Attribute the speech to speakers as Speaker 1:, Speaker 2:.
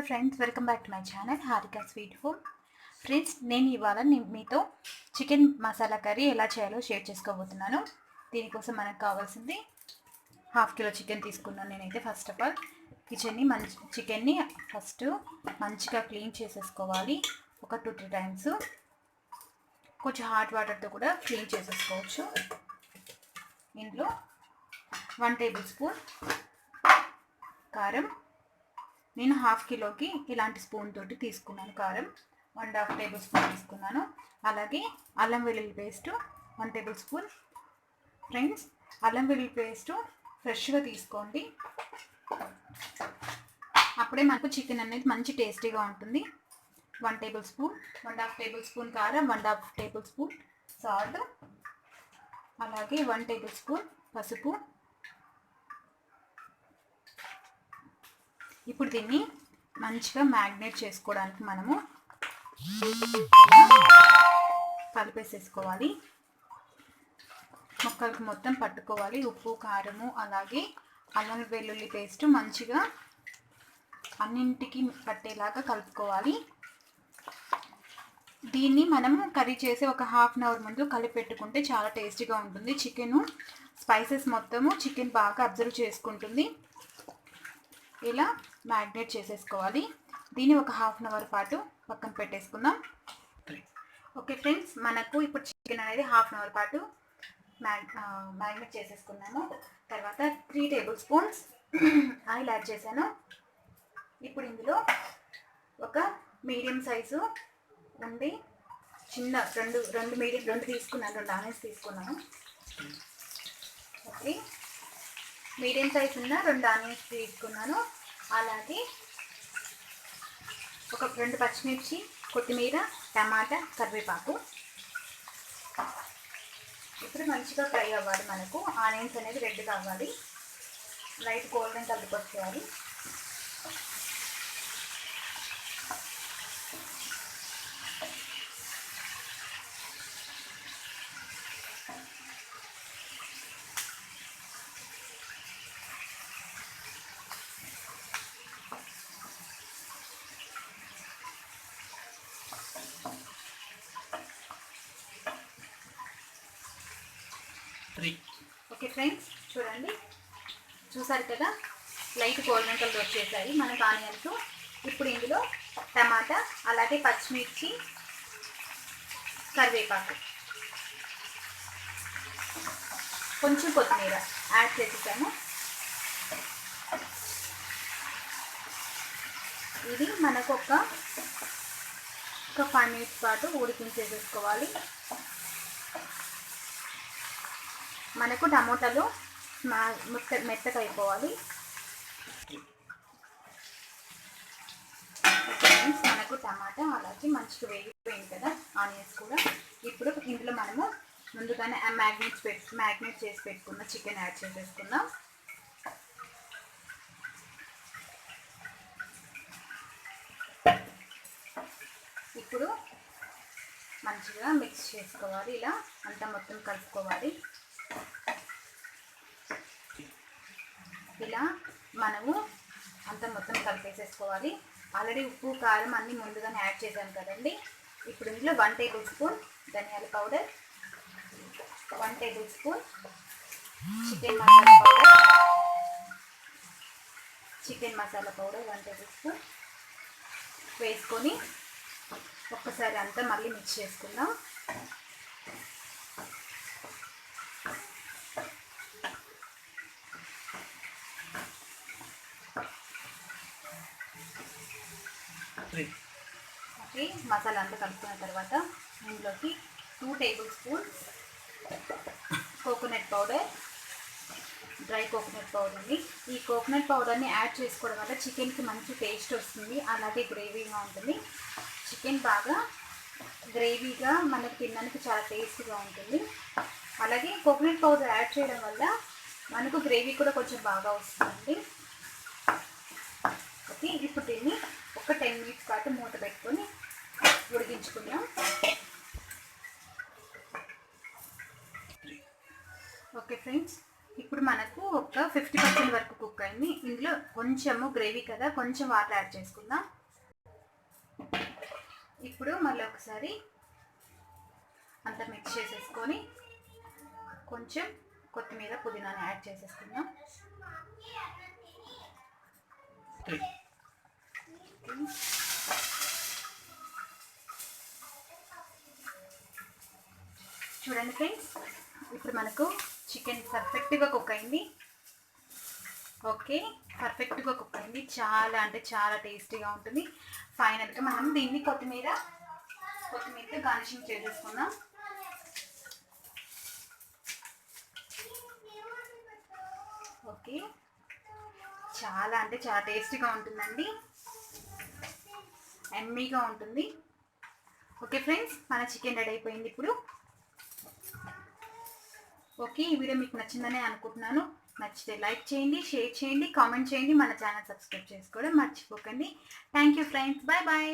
Speaker 1: Friends, welcome back to my channel Harika sweet home. Friends, నేను ఇవాళ మీతో చికెన్ మసాలా కర్రీ ఎలా చేయాలో షేర్ చేసుకోబోతున్నాను. దీనికోసం మనకు కావాల్సింది ½ కిలో చికెన్ తీసుకున్నాను నేనైతే. ఫస్ట్ ఆఫ్ ఆల్ చికెన్ని ఫస్ట్ మంచిగా క్లీన్ చేసేసుకోవాలి. ఒక 2-3 టైమ్స్ కొంచెం హాట్ వాటర్తో కూడా క్లీన్ చేసేసుకోవచ్చు. ఇందులో 1 టేబుల్ స్పూన్ కారం, నేను ½ కిలోకి ఇలాంటి స్పూన్ తోటి తీసుకున్నాను. కారం 1.5 టేబుల్ స్పూన్ తీసుకున్నాను. అలాగే అల్లం వెల్లుల్లి పేస్ట్ 1 టేబుల్ స్పూన్. ఫ్రెండ్స్, అల్లం వెల్లుల్లి పేస్ట్ ఫ్రెష్గా తీసుకోండి, అప్పుడే మనకు చికెన్ అనేది మంచి టేస్టీగా ఉంటుంది. 1 టేబుల్ స్పూన్, 1.5 టేబుల్ స్పూన్ కారం, 1.5 టేబుల్ స్పూన్ సాల్ట్, అలాగే 1 టేబుల్ స్పూన్ పసుపు. ఇప్పుడు దీన్ని మంచిగా మ్యాగ్నేట్ చేసుకోవడానికి మనము కలిపేసేసుకోవాలి. ముక్కలకు మొత్తం పట్టుకోవాలి. ఉప్పు, కారము, అలాగే అల్లం వెల్లుల్లి పేస్ట్ మంచిగా అన్నింటికి పట్టేలాగా కలుపుకోవాలి. దీన్ని మనము కర్రీ చేసి ఒక ½ అవర్ ముందు కలిపి పెట్టుకుంటే చాలా టేస్టీగా ఉంటుంది. చికెను స్పైసెస్ మొత్తము చికెన్ బాగా అబ్జర్వ్ చేసుకుంటుంది. ఇలా మ్యాగ్నేట్ చేసేసుకోవాలి. దీన్ని ఒక ½ అవర్ పాటు పక్కన పెట్టేసుకుందాం. ఓకే ఫ్రెండ్స్, మనకు ఇప్పుడు చికెన్ అనేది ½ అవర్ పాటు మ్యాగ్నేట్ చేసేసుకున్నాము. తర్వాత 3 టేబుల్ స్పూన్స్ ఆయిల్ యాడ్ చేశాను. ఇప్పుడు ఇందులో ఒక మీడియం సైజు ఉండి చిన్న రెండు తీసుకున్నాను, 2 ఆనియన్స్ తీసుకున్నాను. ఓకే, మీడియం సైజ్ ఉన్న 2 ఆనియన్స్ తీసుకున్నాను. అలాగే ఒక 2 పచ్చిమిర్చి, కొత్తిమీర, టమాటా, కరివేపాకు. ఇప్పుడు మంచిగా ఫ్రై అవ్వాలి. మనకు ఆనియన్స్ అనేది రెడ్ కావాలి, లైట్ గోల్డెన్ కలర్కి వచ్చేయాలి. ఓకే ఫ్రెండ్స్, చూసారు కదా, లైట్ గోల్డెన్ కలర్ వచ్చేసాయి మనకు ఆనియన్స్. ఇప్పుడు ఇందులో టమాటా, అలాగే పచ్చిమిర్చి, కరివేపాకు, కొంచెం కొత్తిమీర యాడ్ చేసేసాము. ఇది మనకు ఒక 5 మినిట్స్ పాటు ఉడికించేసేసుకోవాలి. మనకు టమోటాలు మెత్తగా అయిపోవాలి. మనకు టమాటా అలాగే మంచిగా వేగిపోయింది కదా, ఆనియన్స్ కూడా. ఇప్పుడు ఇందులో మనము ముందుగానే మ్యాగ్నేట్ చేసి పెట్టుకున్న చికెన్ యాడ్ చేసేసుకుందాం. ఇప్పుడు మంచిగా మిక్స్ చేసుకోవాలి. ఇలా అంతా మొత్తం కలుపుకోవాలి. ఇలా మనము అంతా మొత్తం కలిపేసేసుకోవాలి. ఆల్రెడీ ఉప్పు, కారం అన్నీ ముందుగానే యాడ్ చేశాను కదండి. ఇప్పుడు ఇందులో 1 టేబుల్ స్పూన్ ధనియాల powder, 1 table spoon chicken masala powder 1 table spoon వేసుకొని ఒక్కసారి అంతా మళ్ళీ మిక్స్ చేసుకుందాం. ఓకే, మసాలా అంతా కలుపుకున్న తర్వాత ఇందులోకి 2 table spoons coconut powder, dry coconut పౌడర్ని. ఈ కోకోనట్ పౌడర్ని యాడ్ చేసుకోవడం వల్ల చికెన్కి మంచి టేస్ట్ వస్తుంది, అలాగే గ్రేవీగా ఉంటుంది. చికెన్ బాగా గ్రేవీగా మనకు తినడానికి చాలా టేస్టీగా ఉంటుంది. అలాగే కోకోనట్ పౌడర్ యాడ్ చేయడం వల్ల మనకు గ్రేవీ కూడా కొంచెం బాగా వస్తుంది. ఓకే, ఇప్పుడు దీన్ని ఒక 10 మినిట్స్ పాటు మూత పెట్టుకొని ఉడికించుకుందాం. ఓకే ఫ్రెండ్స్, ఇప్పుడు మనకు ఒక 50% వరకు కుక్ అయింది. ఇందులో కొంచెము గ్రేవీ కదా, కొంచెం వాటర్ యాడ్ చేసుకుందాం. ఇప్పుడు మళ్ళీ ఒకసారి అంతా మిక్స్ చేసేసుకొని కొంచెం కొత్తిమీర పుదీనాని యాడ్ చేసేసుకుందాం. చూడండి ఫ్రెండ్స్, ఇప్పుడు మనకు చికెన్ పర్ఫెక్ట్గా కుక్ అయింది. ఓకే, పర్ఫెక్ట్గా కుక్ అయింది. చాలా అంటే చాలా టేస్టీగా ఉంటుంది. ఫైనల్గా మనం దీన్ని కొత్తిమీరతో గార్నిషింగ్ చేసేసుకుందాం. ఓకే, చాలా అంటే చాలా టేస్టీగా ఉంటుందండి, ఎమ్మీగా ఉంటుంది. ఓకే ఫ్రెండ్స్, మన చికెన్ రెడీ అయిపోయింది ఇప్పుడు. ఓకే, ఈ వీడియో మీకు నచ్చిందనే అనుకుంటున్నాను. నచ్చితే లైక్ చేయండి, షేర్ చేయండి, కామెంట్ చేయండి. మన ఛానల్ సబ్స్క్రైబ్ చేసుకోవడం మర్చిపోకండి. Thank you friends, bye bye.